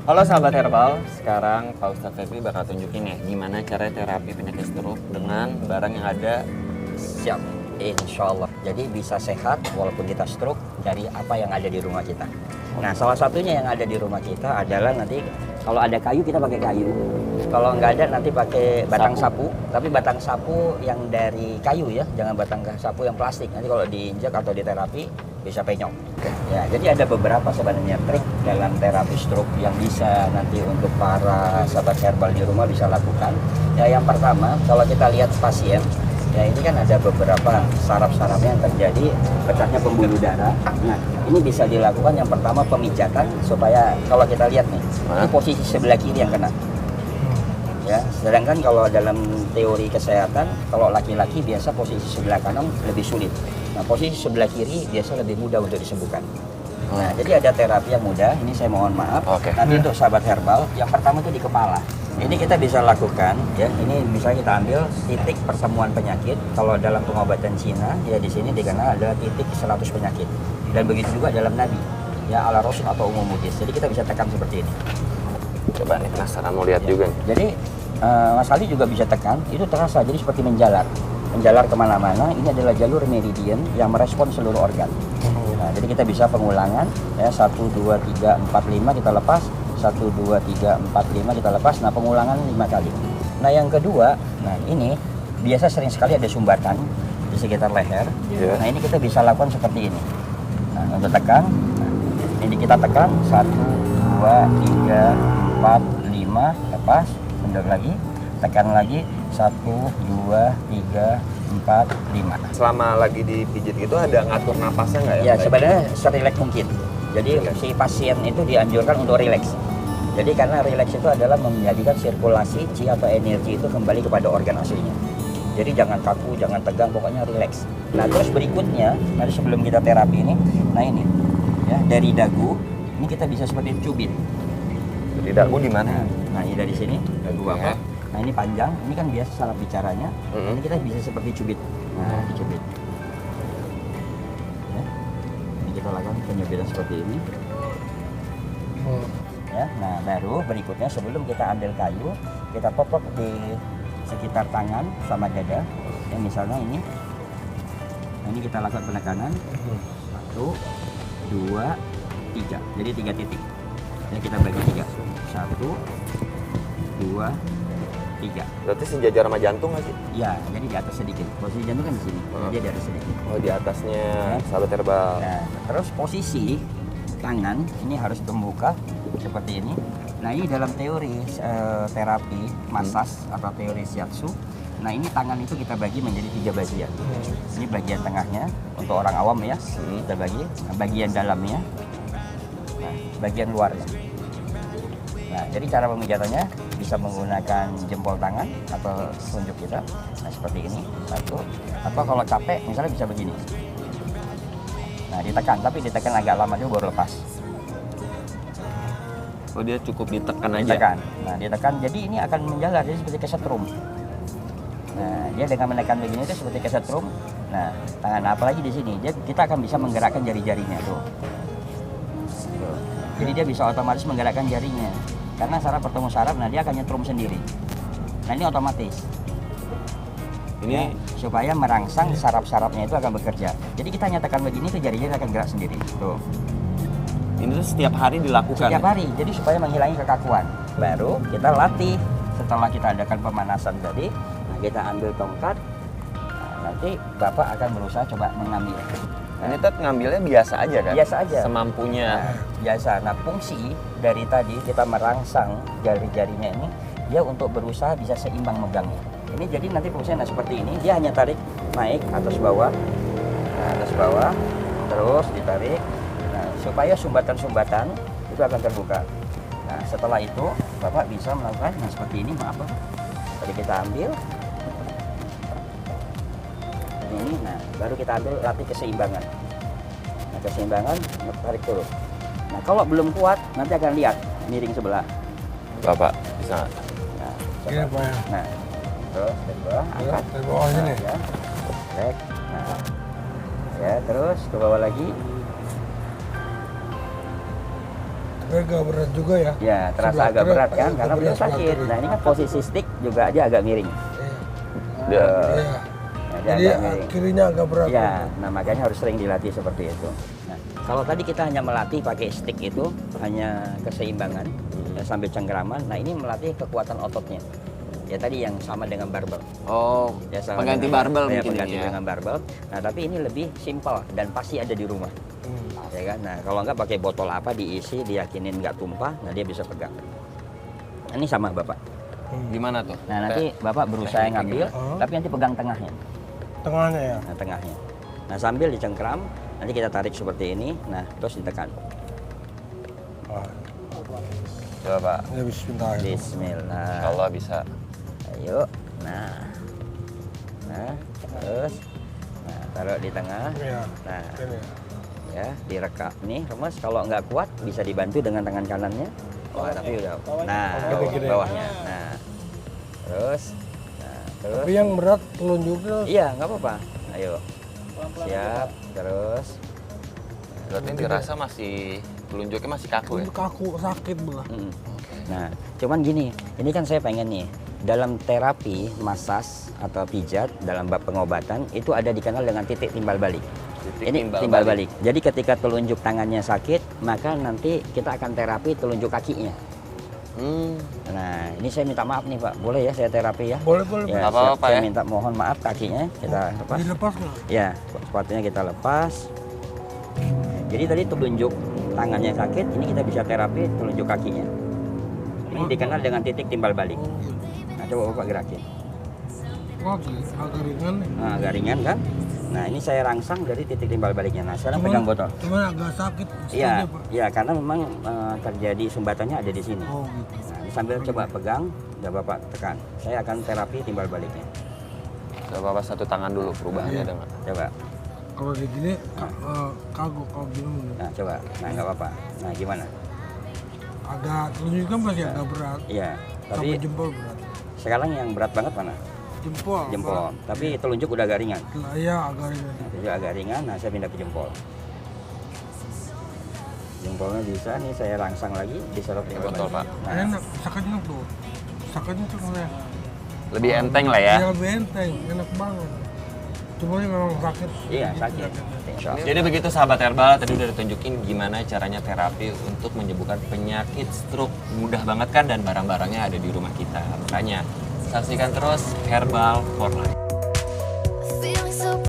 Halo sahabat herbal, sekarang Pak Ustadz Febri bakal tunjukin ya gimana cara terapi penyakit stroke dengan barang yang ada. Siap, insya Allah. Jadi bisa sehat walaupun kita stroke dari apa yang ada di rumah kita. Nah, salah satunya yang ada di rumah kita adalah nanti kalau ada kayu kita pakai kayu. Kalau nggak ada nanti pakai batang sapu. Tapi batang sapu yang dari kayu ya, jangan batang sapu yang plastik. Nanti kalau diinjak atau diterapi bisa penyok. Ya, jadi ada beberapa sebenarnya trik dalam terapi stroke yang bisa nanti untuk para sahabat herbal di rumah bisa lakukan. Ya, yang pertama kalau kita lihat pasien, ya ini kan ada beberapa saraf-sarafnya yang terjadi pecahnya pembuluh darah. Nah, ini bisa dilakukan yang pertama pemijatan supaya kalau kita lihat nih, ini posisi sebelah kiri yang kena. Ya, sedangkan kalau dalam teori kesehatan, kalau laki-laki biasa posisi sebelah kanan lebih sulit. Nah, posisi sebelah kiri biasa lebih mudah untuk disembuhkan. Nah, jadi ada terapi yang mudah. Ini saya mohon maaf. Nanti untuk sahabat herbal, yang pertama itu di kepala. Ini kita bisa lakukan, ya. Ini bisa kita ambil titik pertemuan penyakit. Kalau dalam pengobatan Cina, ya di sini dikenal ada titik 100 penyakit. Dan begitu juga dalam Nabi, ya ala Rasul atau umum mujis. Jadi kita bisa tekan seperti ini. Coba nih penasaran mau lihat juga nih. Jadi Mas Ali juga bisa tekan, itu terasa jadi seperti menjalar kemana-mana. Ini adalah jalur meridian yang merespon seluruh organ. Nah, jadi kita bisa pengulangan, ya 1, 2, 3, 4, 5 kita lepas, 1, 2, 3, 4, 5 kita lepas. Nah, pengulangan 5 kali. Nah, yang kedua, nah ini biasa sering sekali ada sumbatan di sekitar leher. Nah, ini kita bisa lakukan seperti ini. Nah, untuk tekan, nah, ini kita tekan 1, 2, 3, 4, 5, lepas. Mundur lagi, tekan lagi 1, 2, 3, 4, 5. Selama lagi dipijit gitu ada ngatur napasnya nggak ya? Ya, sebenarnya serileks mungkin. Jadi si pasien itu dianjurkan untuk rileks. Jadi karena rileks itu adalah menjadikan sirkulasi chi atau energi itu kembali kepada organ aslinya. Jadi jangan kaku, jangan tegang, pokoknya rileks. Nah, terus berikutnya, nanti sebelum kita terapi ini, nah ini, ya dari dagu, ini kita bisa seperti cubit. Di dagu di mana? Nah, ini dari sini, dagu bapak. Nah, ini panjang, ini kan biasa saraf bicaranya. Ini kita bisa seperti cubit. Nah, dicubit. Ya. Ini kita lakukan penyubitan seperti ini. Ya, nah baru berikutnya sebelum kita ambil kayu, kita popok di sekitar tangan sama dada. Ya, misalnya ini. Nah, ini kita lakukan penekanan. 1, 2, 3. Jadi 3 titik. Ini kita bagi 3. 1, 2, 3. Berarti sejajar sama jantung nggak sih? Ya, jadi di atas sedikit. Posisi jantung kan di sini. Dia di atas sedikit. Oh, di atasnya sahabat herbal. Nah, terus posisi tangan ini harus terbuka seperti ini. Nah, ini dalam teori terapi massage atau teori shiatsu. Nah, ini tangan itu kita bagi menjadi 3 bagian. Ini bagian tengahnya untuk orang awam ya. Kita bagi. Nah, bagian dalamnya. Nah, bagian luarnya. Nah, jadi cara pemijatannya bisa menggunakan jempol tangan atau tunjuk kita. Nah, seperti ini. 1. Atau kalau capek misalnya bisa begini. Nah, ditekan, tapi ditekan agak lama dulu baru lepas. Oh, dia cukup ditekan aja? Ditekan. Nah, ditekan, jadi ini akan menjalar, jadi seperti kesetrum. Nah, dia dengan menekan begini itu seperti kesetrum. Nah, tangan apalagi di sini, kita akan bisa menggerakkan jari-jarinya tuh. Jadi dia bisa otomatis menggerakkan jarinya. Karena saraf bertemu saraf, nah dia akan nyetrum sendiri. Nah, ini otomatis. Ini ya, supaya merangsang saraf-sarafnya itu akan bekerja. Jadi kita nyatakan begini tuh jari-jari akan gerak sendiri. Tuh. Ini tuh setiap hari dilakukan? Setiap hari, jadi supaya menghilangi kekakuan. Baru kita latih. Setelah kita adakan pemanasan tadi, nah kita ambil tongkat. Nah, nanti Bapak akan berusaha coba mengambil. Nah, ini tuh ngambilnya biasa aja kan? Biasa aja. Semampunya. Nah, biasa. Nah, fungsi dari tadi kita merangsang jari-jarinya ini, dia untuk berusaha bisa seimbang megangnya. Ini jadi nanti fungsinya seperti ini, dia hanya tarik naik atas bawah. Nah, atas bawah, terus ditarik. Nah, supaya sumbatan-sumbatan itu akan terbuka. Nah, setelah itu Bapak bisa melakukan seperti ini, maaf Pak. Tadi kita ambil. Ini, nah baru kita ambil latih keseimbangan. Nah, keseimbangan tarik turun. Nah, kalau belum kuat nanti akan lihat miring sebelah. Bapak bisa. Nah, Ini apa ya? nah terus dari bawah angkat. Dari bawah sini. Ya. Baik. Nah, ya terus ke bawah lagi. agak berat juga ya. Ya, terasa Sebelah agak kiri, berat kan, karena sebelah beliau sakit. kiri. Nah, ini kan posisi stick juga dia agak miring. Iya. Dia- Iya. Nah, dia Jadi agak miring. kirinya agak berat. Ya, nah makanya harus sering dilatih seperti itu. Nah, kalau tadi kita hanya melatih pakai stick itu hanya keseimbangan ya, sambil cengkeraman. Nah, ini melatih kekuatan ototnya. Ya tadi yang sama dengan barbel. Oh, Ya, sama pengganti dengan- barbel ya, mungkin pengganti ini ya. dengan barbel. Nah, tapi ini lebih simpel dan pasti ada di rumah. Hmm. Ya kan? Nah, kalau nggak pakai botol apa diisi, diyakinin nggak tumpah, nah dia bisa pegang. Nah, ini sama Bapak. Gimana tuh? Nah, nanti Bapak berusaha ngambil, Oh. tapi nanti pegang tengahnya. Tengahnya ya. Nah, tengahnya. Nah, sambil dicengkram, nanti kita tarik seperti ini, nah terus ditekan. Ah, Coba Pak. ya bismillah. Bismillah. Allah bisa. Ayo. Nah. Nah, terus. Nah, taruh di tengah. Iya. Nah, Ini. ya, direkam. Nih, remes kalau nggak kuat bisa dibantu dengan tangan kanannya. Wah, tapi udah. Nah, Lebih gede. bawahnya. Nah. Terus. Nah, terus. Tapi yang berat telunjuknya Iya, nggak apa-apa. Ayo. Siap, terus. Berarti dirasa masih telunjuknya masih kaku ya? kaku sakit belah. Mm. Nah, cuman gini, ini kan saya pengen nih, dalam terapi, masas atau pijat, dalam bab pengobatan, itu ada dikenal dengan titik timbal balik. Titik Ini timbal balik. Jadi ketika telunjuk tangannya sakit, maka nanti kita akan terapi telunjuk kakinya. Nah, ini saya minta maaf nih Pak, boleh ya saya terapi ya? Boleh boleh. Ya, Nggak apa-apa, siap. Pak, Saya ya. minta mohon maaf kakinya, kita lepas. Dilepas nggak? Ya, sepatunya kita lepas. Jadi tadi telunjuk tangannya sakit, ini kita bisa terapi telunjuk kakinya. Ini dikenal dengan titik timbal balik. Oh, gitu. Nah, coba Bapak gerakin. Wah, agak ringan nih. Nah, agak ringan kan? Nah, ini saya rangsang dari titik timbal baliknya. Nah, sekarang pegang botol. Cuman agak sakit. Iya, sekali, Pak. iya karena memang terjadi sumbatannya ada di sini. Oh gitu. Nah, ini sambil coba pegang, udah Bapak tekan. Saya akan terapi timbal baliknya. Coba Bapak satu tangan dulu perubahannya Iya. ada nggak? Coba. Kalau di gini kagok kalau gini Nah, coba. Nah, nggak apa-apa. Nah, gimana? agak telunjuknya masih agak berat. Iya, tapi Sampai jempol berat. sekarang yang berat banget mana? Jempol. Jempol. Tapi telunjuk udah agak ringan. Pak. Iya agak ringan. Nah, telunjuk agak ringan, nah saya pindah ke jempol. Jempolnya bisa nih saya rangsang lagi, diserot di Botol, Pak. Nah, Enak, sakitnya tuh. Sakitnya tuh kayak Lebih enteng lah ya. ya lebih enteng, enak banget. Cuma ini memang sakit. iya sakit. Insya Allah. Jadi begitu sahabat herbal, tadi udah ditunjukin gimana caranya terapi untuk menyembuhkan penyakit stroke. Mudah banget kan dan barang-barangnya ada di rumah kita. Makanya saksikan terus Herbal for Life.